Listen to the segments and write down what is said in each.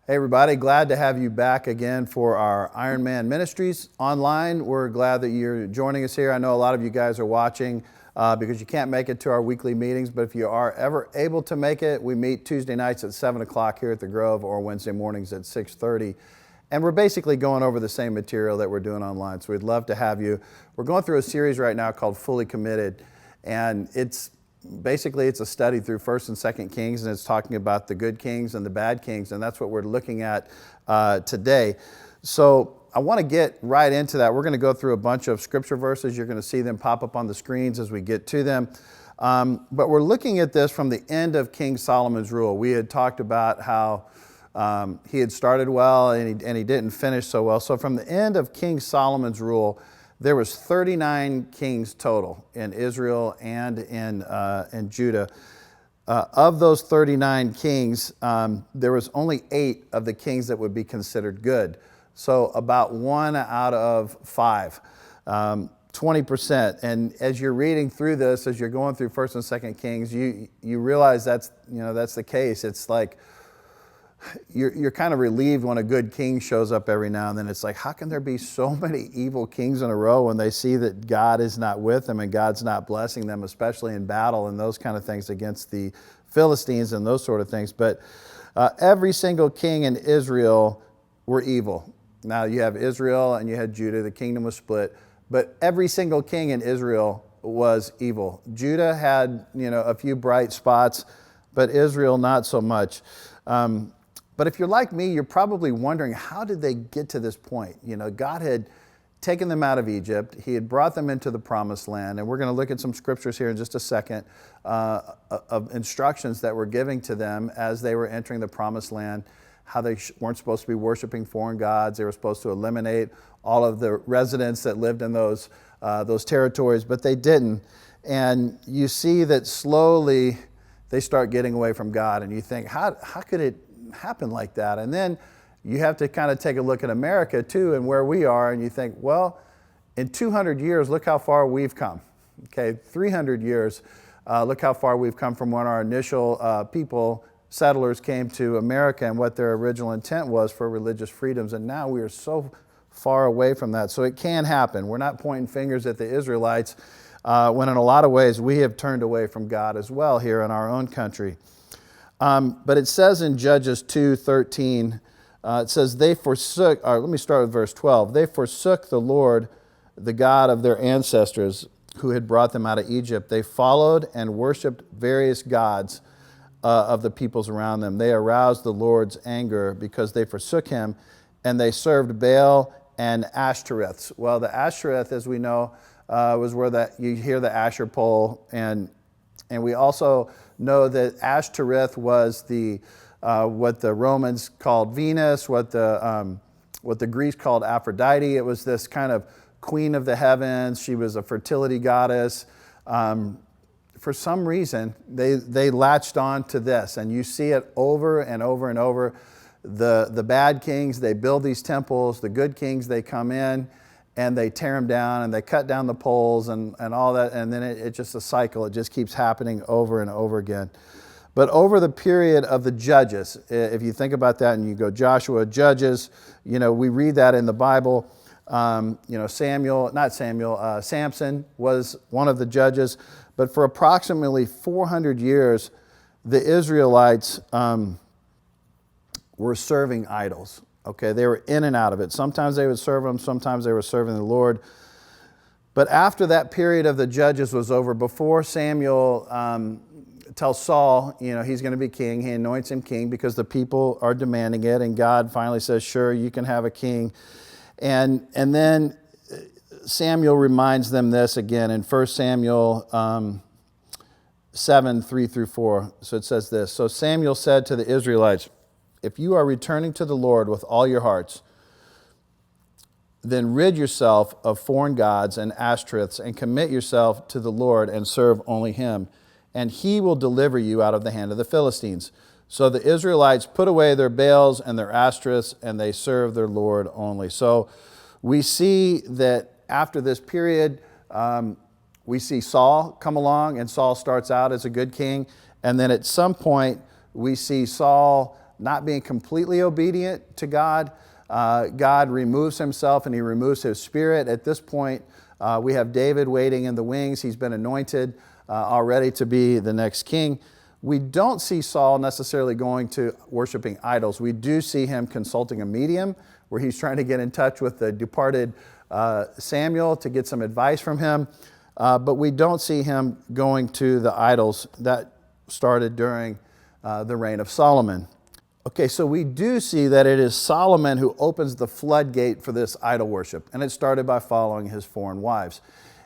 Hey everybody, glad to have you back again for our Ironman Ministries online. We're glad that you're joining us here. I know a lot of you guys are watching because you can't make it to our weekly meetings, but if you are ever able to make it, we meet Tuesday nights at 7 o'clock here at the Grove or Wednesday mornings at 6:30. And we're basically going over the same material that we're doing online, so we'd love to have you. We're going through a series right now called Fully Committed, and it's a study through 1st and 2nd Kings, and it's talking about the good kings and the bad kings, and that's what we're looking at today. So I want to get right into that. We're going to go through a bunch of scripture verses. You're going to see them pop up on the screens as we get to them. But we're looking at this from the end of King Solomon's rule. We had talked about how he had started well and he didn't finish so well. So from the end of King Solomon's rule, there was 39 kings total in Israel and in Judah. Of those 39 kings, there was only 8 of the kings that would be considered good. So about 1 out of 5, 20%. And as you're reading through this, as you're going through 1st and 2nd Kings, you realize that's the case. It's like you're kind of relieved when a good king shows up every now and then. It's like, how can there be so many evil kings in a row when they see that God is not with them and God's not blessing them, especially in battle and those kind of things against the Philistines and those sort of things. But every single king in Israel were evil. Now you have Israel and you had Judah, the kingdom was split, but every single king in Israel was evil. Judah had, a few bright spots, but Israel not so much. But if you're like me, you're probably wondering, how did they get to this point? God had taken them out of Egypt. He had brought them into the promised land. And we're going to look at some scriptures here in just a second of instructions that were giving to them as they were entering the promised land, how they weren't supposed to be worshiping foreign gods. They were supposed to eliminate all of the residents that lived in those territories, but they didn't. And you see that slowly they start getting away from God. And you think, how could it happen like that? And then you have to kind of take a look at America too and where we are, and you think, well, in 200 years, look how far we've come. Okay, 300 years, look how far we've come from when our initial settlers came to America and what their original intent was for religious freedoms, and now we are so far away from that. So it can happen. We're not pointing fingers at the Israelites when in a lot of ways we have turned away from God as well here in our own country. But it says in Judges 2:13, it says, they forsook, let me start with verse 12. They forsook the Lord, the God of their ancestors who had brought them out of Egypt. They followed and worshiped various gods of the peoples around them. They aroused the Lord's anger because they forsook him, and they served Baal and Ashtoreths. Well, the Ashtoreth, as we know, was where you hear the Asher pole, and we also know that Ashtoreth was what the Romans called Venus, what the Greeks called Aphrodite. It was this kind of queen of the heavens. She was a fertility goddess. For some reason, they latched on to this, and you see it over and over and over. The bad kings, they build these temples. The good kings, they come in and they tear them down and they cut down the poles and all that, and then it's just a cycle. It just keeps happening over and over again. But over the period of the Judges, if you think about that and you go Joshua, Judges, we read that in the Bible. Samson was one of the judges. But for approximately 400 years, the Israelites were serving idols. Okay, they were in and out of it. Sometimes they would serve them, sometimes they were serving the Lord. But after that period of the Judges was over, before Samuel tells Saul, he's going to be king, he anoints him king because the people are demanding it, and God finally says, sure, you can have a king. And then Samuel reminds them this again in 1 Samuel 7, 3 through 4. So it says this, so Samuel said to the Israelites, if you are returning to the Lord with all your hearts, then rid yourself of foreign gods and Ashtoreths and commit yourself to the Lord and serve only him, and he will deliver you out of the hand of the Philistines. So the Israelites put away their Baals and their Ashtoreths, and they served their Lord only. So we see that after this period, we see Saul come along, and Saul starts out as a good king, and then at some point we see Saul not being completely obedient to God. God removes himself and he removes his spirit. At this point, we have David waiting in the wings. He's been anointed already to be the next king. We don't see Saul necessarily going to worshiping idols. We do see him consulting a medium where he's trying to get in touch with the departed Samuel to get some advice from him. But we don't see him going to the idols. That started during the reign of Solomon. Okay, so we do see that it is Solomon who opens the floodgate for this idol worship, and it started by following his foreign wives.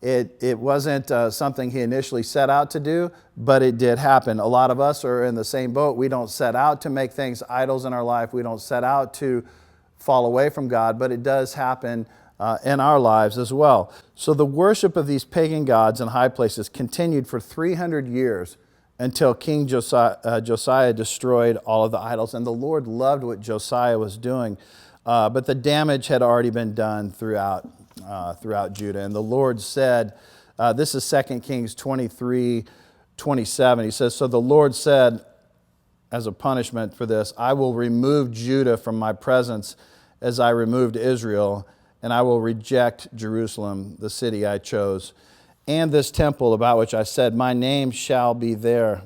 It wasn't something he initially set out to do, but it did happen. A lot of us are in the same boat. We don't set out to make things idols in our life. We don't set out to fall away from God, but it does happen in our lives as well. So the worship of these pagan gods in high places continued for 300 years until King Josiah destroyed all of the idols. And the Lord loved what Josiah was doing, but the damage had already been done throughout Judah. And the Lord said, this is 2 Kings 23:27. He says, so the Lord said, as a punishment for this, I will remove Judah from my presence as I removed Israel, and I will reject Jerusalem, the city I chose, and this temple about which I said, my name shall be there.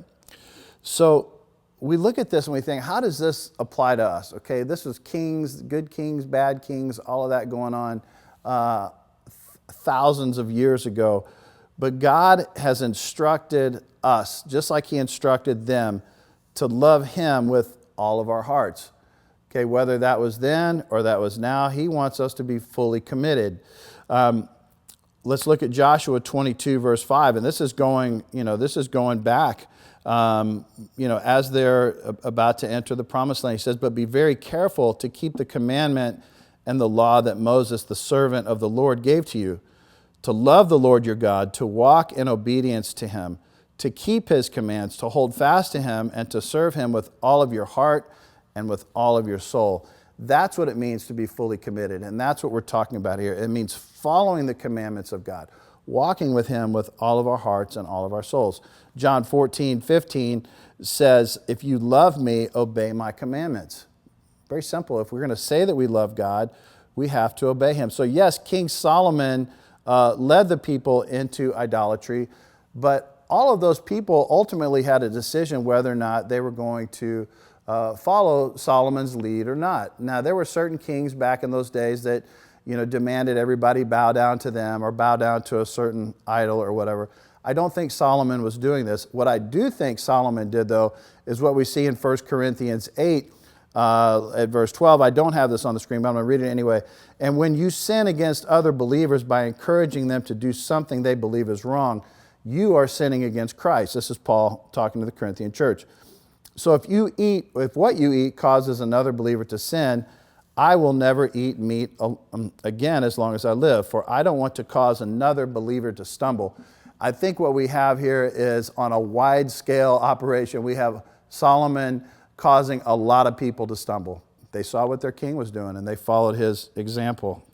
So we look at this and we think, how does this apply to us? Okay, this was kings, good kings, bad kings, all of that going on thousands of years ago. But God has instructed us, just like he instructed them, to love him with all of our hearts. Okay, whether that was then or that was now, he wants us to be fully committed. Let's look at Joshua 22, verse 5, and this is going back, as they're about to enter the promised land. He says, but be very careful to keep the commandment and the law that Moses, the servant of the Lord, gave to you, to love the Lord your God, to walk in obedience to him, to keep his commands, to hold fast to him, and to serve him with all of your heart and with all of your soul. That's what it means to be fully committed, and that's what we're talking about here. It means following the commandments of God, walking with him with all of our hearts and all of our souls. John 14:15 says, if you love me, obey my commandments. Very simple. If we're going to say that we love God, we have to obey him. So yes, King Solomon led the people into idolatry, but all of those people ultimately had a decision whether or not they were going to follow Solomon's lead or not. Now, there were certain kings back in those days that, demanded everybody bow down to them or bow down to a certain idol or whatever. I don't think Solomon was doing this. What I do think Solomon did, though, is what we see in 1 Corinthians 8 at verse 12. I don't have this on the screen, but I'm going to read it anyway. And when you sin against other believers by encouraging them to do something they believe is wrong, you are sinning against Christ. This is Paul talking to the Corinthian church. So if what you eat causes another believer to sin, I will never eat meat again as long as I live, for I don't want to cause another believer to stumble. I think what we have here is on a wide scale operation. We have Solomon causing a lot of people to stumble. They saw what their king was doing and they followed his example.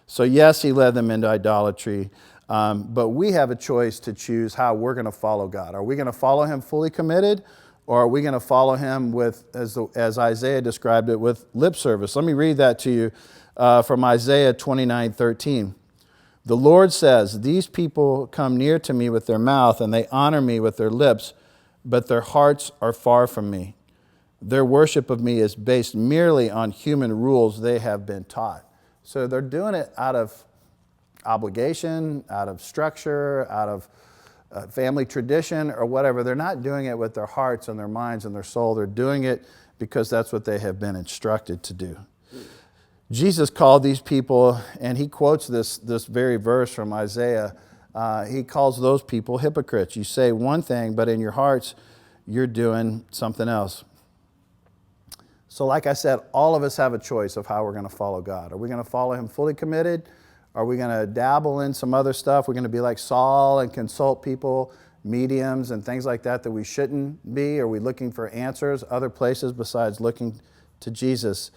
So yes, he led them into idolatry, but we have a choice to choose how we're going to follow God. Are we going to follow him fully committed? Or are we going to follow him with, as Isaiah described it, with lip service? Let me read that to you from Isaiah 29:13. The Lord says, these people come near to me with their mouth, and they honor me with their lips, but their hearts are far from me. Their worship of me is based merely on human rules they have been taught. So they're doing it out of obligation, out of structure, out of family tradition or whatever. They're not doing it with their hearts and their minds and their soul. They're doing it because that's what they have been instructed to do. Jesus called these people, and he quotes this very verse from Isaiah. He calls those people hypocrites. You say one thing, but in your hearts, you're doing something else. So like I said, all of us have a choice of how we're going to follow God. Are we going to follow him fully committed? Are we going to dabble in some other stuff? We're going to be like Saul and consult people, mediums and things like that we shouldn't be? Are we looking for answers other places besides looking to Jesus?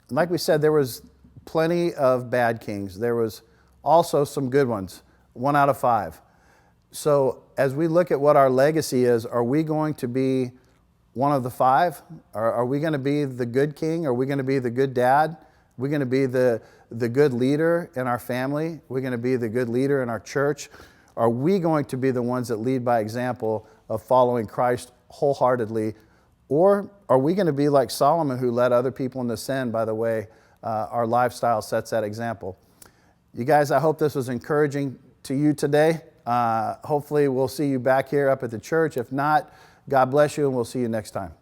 Like we said, there was plenty of bad kings. There was also some good ones, 1 out of 5. So as we look at what our legacy is, are we going to be one of the five? Are we going to be the good king? Are we going to be the good dad? Are we going to be the good leader in our family? Are we going to be the good leader in our church? Are we going to be the ones that lead by example of following Christ wholeheartedly? Or are we going to be like Solomon, who led other people into sin by the way our lifestyle sets that example? You guys, I hope this was encouraging to you today. Hopefully we'll see you back here up at the church. If not, God bless you, and we'll see you next time.